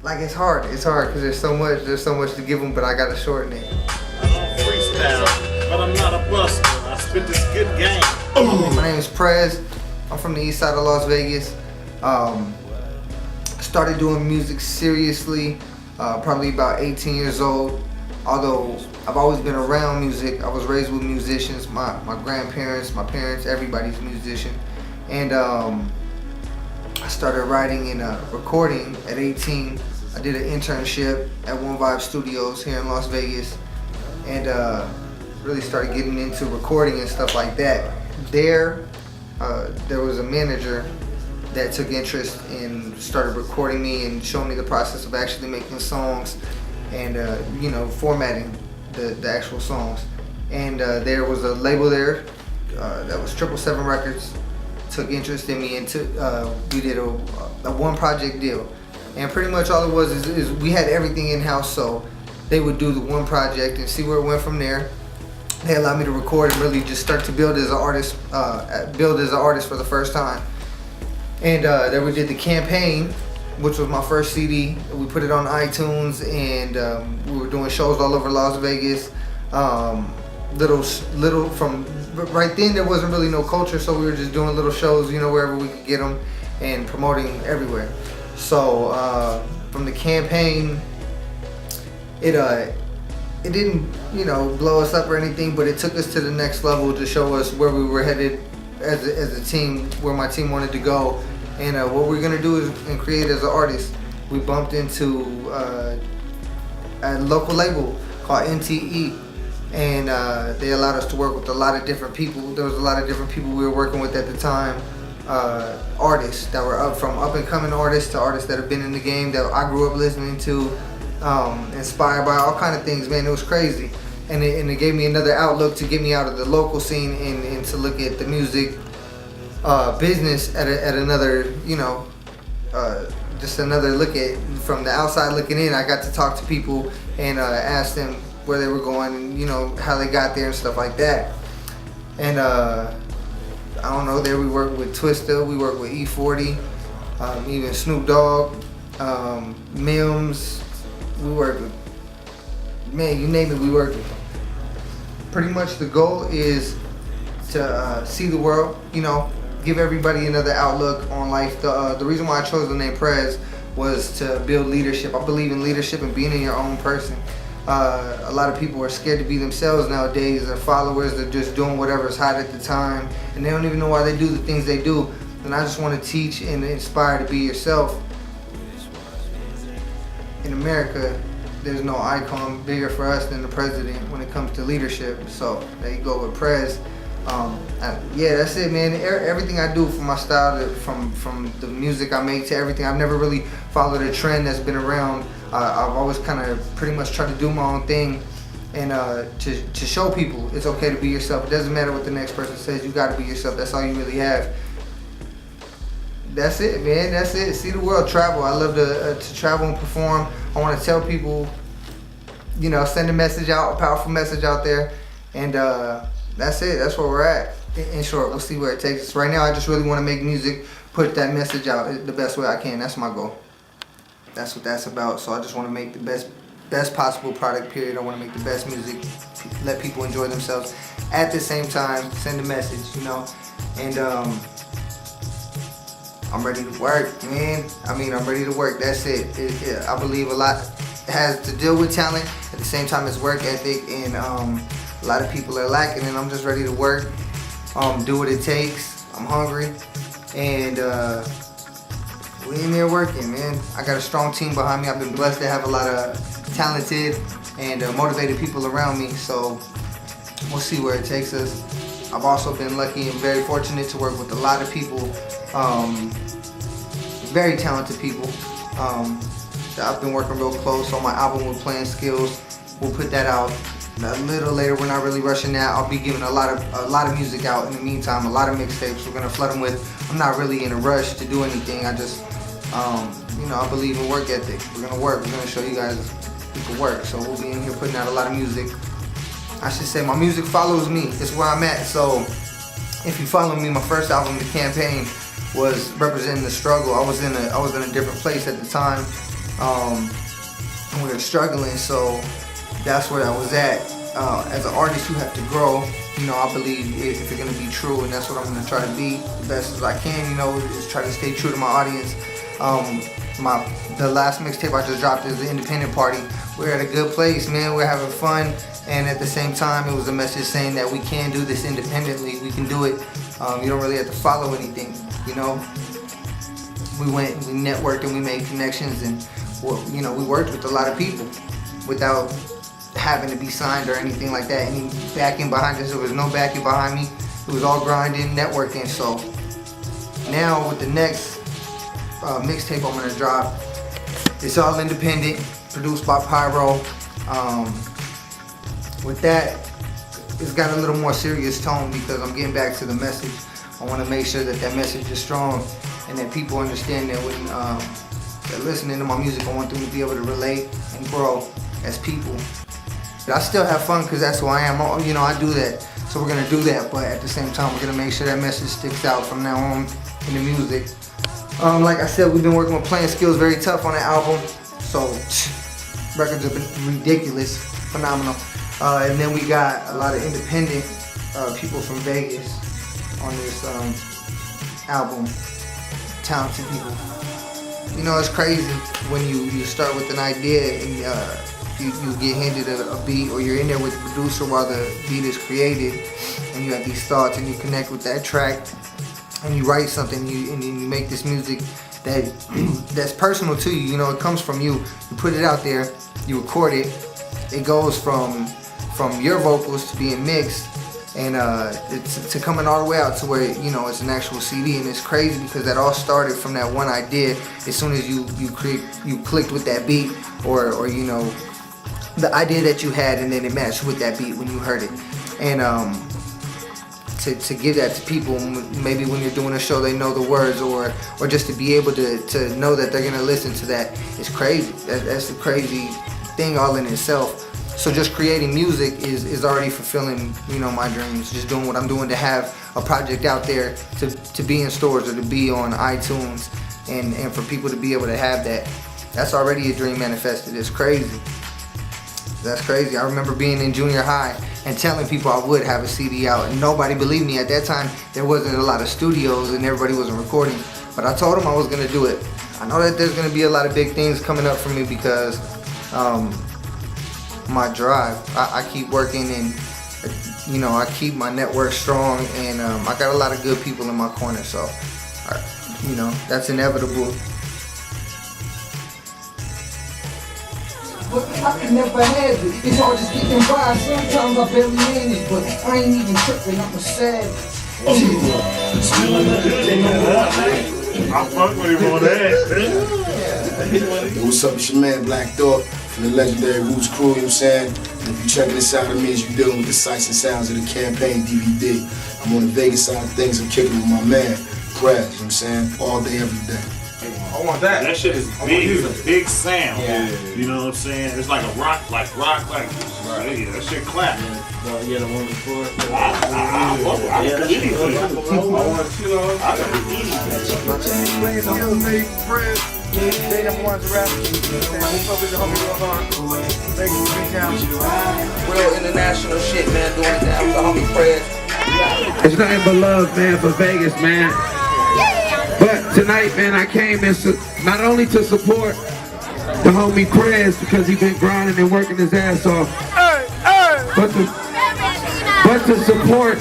like it's hard because there's so much to give them, but I gotta shorten it. I don't freestyle, but I'm not a buster. I spit this good game. My name is PREZ. I'm from the east side of Las Vegas. Started doing music seriously probably about 18 years old. Although I've always been around music, I was raised with musicians. My grandparents, my parents, everybody's a musician. And I started writing and recording at 18. I did an internship at One Vibe Studios here in Las Vegas, and really started getting into recording and stuff like that. There was a manager that took interest and started recording me and showing me the process of actually making songs and formatting the actual songs. And there was a label there that was 777 Records. Took interest in me, and we did a one project deal. And pretty much all it was is we had everything in-house, so they would do the one project and see where it went from there. They allowed me to record and really just start to build as an artist, for the first time. And then we did the campaign, which was my first CD. We put it on iTunes, and we were doing shows all over Las Vegas. Little from right then there wasn't really no culture, so we were just doing little shows, wherever we could get them, and promoting everywhere. So from the campaign, it didn't blow us up or anything, but it took us to the next level to show us where we were headed as a team, where my team wanted to go, and what we're gonna do and create as an artist. We bumped into a local label called NTE, and they allowed us to work with a lot of different people. There was a lot of different people we were working with at the time. Artists that were from up and coming artists to artists that have been in the game that I grew up listening to, inspired by all kind of things. Man, it was crazy, and it gave me another outlook to get me out of the local scene and to look at the music business at another, just another look at from the outside looking in. I got to talk to people and ask them where they were going and how they got there and stuff like that. And I don't know, there we worked with Twista, we worked with E40, even Snoop Dogg, Mims, we worked with, man, you name it, we worked with them. Pretty much the goal is to see the world, give everybody another outlook on life. The reason why I chose the name PREZ was to build leadership. I believe in leadership and being in your own person. A lot of people are scared to be themselves nowadays. Their followers, they're just doing whatever's hot at the time, and they don't even know why they do the things they do. And I just want to teach and inspire to be yourself. In America, there's no icon bigger for us than the president when it comes to leadership. So there you go with PREZ. Yeah, that's it, man. Everything I do from my style, from the music I make to everything, I've never really followed a trend that's been around. I've always kind of pretty much tried to do my own thing, and to show people it's okay to be yourself. It doesn't matter what the next person says. You got to be yourself. That's all you really have. That's it, man. That's it. See the world, travel. I love to travel and perform. I want to tell people, send a message out, a powerful message out there, and that's it. That's where we're at. In short, we'll see where it takes us. Right now, I just really want to make music, put that message out the best way I can. That's my goal. That's what that's about. So I just want to make the best possible product, period. I want to make the best music, let people enjoy themselves. At the same time, send a message, and I'm ready to work, man. I'm ready to work. That's it. I believe a lot has to deal with talent. At the same time, it's work ethic, and a lot of people are lacking, and I'm just ready to work, do what it takes. I'm hungry, and we in there working, man. I got a strong team behind me. I've been blessed to have a lot of talented and motivated people around me, so we'll see where it takes us. I've also been lucky and very fortunate to work with a lot of people, very talented people. I've been working real close on my album with Playing Skills. We'll put that out a little later. We're not really rushing that. I'll be giving a lot of music out in the meantime, a lot of mixtapes. We're gonna flood them with. I'm not really in a rush to do anything. I just, I believe in work ethic. We're gonna work. We're gonna show you guys we can work. So we'll be in here putting out a lot of music. I should say my music follows me. It's where I'm at. So if you follow me, my first album, The Campaign, was representing the struggle. I was in a different place at the time. and we were struggling, so that's where I was at. As an artist, you have to grow. You know, I believe if you're gonna be true, and that's what I'm gonna try to be the best as I can. You know, is try to stay true to my audience. The last mixtape I just dropped is the Independent Party. We're at a good place, man. We're having fun, and at the same time, it was a message saying that we can do this independently. We can do it. You don't really have to follow anything. You know, we networked, and we made connections, and you know, we worked with a lot of people without having to be signed or anything like that. Any backing behind us, there was no backing behind me. It was all grinding, networking. So now with the next mixtape I'm gonna drop, it's all independent, produced by Pyro. With that, it's got a little more serious tone because I'm getting back to the message. I want to make sure that that message is strong and that people understand that when they're listening to my music, I want them to be able to relate and grow as people. But I still have fun because that's who I am. You know, I do that. So we're going to do that, but at the same time, we're going to make sure that message sticks out from now on in the music. Like I said, we've been working with Playing Skills very tough on the album. So records have been ridiculous, phenomenal. And then we got a lot of independent people from Vegas on this album, talented people. You know, it's crazy when you start with an idea and you get handed a beat, or you're in there with the producer while the beat is created, and you have these thoughts and you connect with that track and you write something and you make this music that's personal to you. You know, it comes from you. You put it out there, you record it, it goes from your vocals to being mixed, and it's to coming all the way out to where, you know, it's an actual CD. And it's crazy because that all started from that one idea. As soon as you clicked with that beat, or you know, the idea that you had, and then it matched with that beat when you heard it. And to give that to people, maybe when you're doing a show they know the words, or just to be able to know that they're gonna listen to that, is crazy. That's a crazy thing all in itself. So just creating music is already fulfilling, you know, my dreams. Just doing what I'm doing to have a project out there to be in stores or to be on iTunes, and for people to be able to have that, that's already a dream manifested. It's crazy. That's crazy. I remember being in junior high and telling people I would have a CD out, and nobody believed me. At that time, there wasn't a lot of studios and everybody wasn't recording, but I told them I was gonna do it. I know that there's gonna be a lot of big things coming up for me because my drive. I keep working, and you know, I keep my network strong, and I got a lot of good people in my corner, so you know, that's inevitable. But I can never have it. It's hard just getting by. Sometimes I barely manage, but I ain't even tripping. I'm a savage. I fuck with him on that. Yo, what's up? It's your man Black Thought from the legendary Roots crew, you know what I'm saying? And if you checking this out, it means you're dealing with the sights and sounds of the campaign DVD. I'm on the Vegas side of things. I'm kicking with my man, PREZ, you know what I'm saying? All day, every day. I want that. That shit is big. It's a big sound. Yeah. You know what I'm saying? It's like a rock. Right. Yeah, that shit clap. Yeah, the one before. I can eat it. They them ones rap. We fuck with the homie real hard. Vegas, B-Town. Real international shit, man. Doing it now with the homie PREZ. It's nothing but love, man, for Vegas, man. But tonight, man, I came in not only to support the homie PREZ because he's been grinding and working his ass off, but to support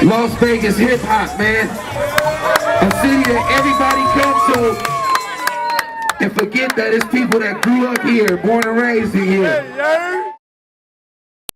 Las Vegas hip hop, man. A city that everybody comes to, and forget that it's people that grew up here, born and raised in here.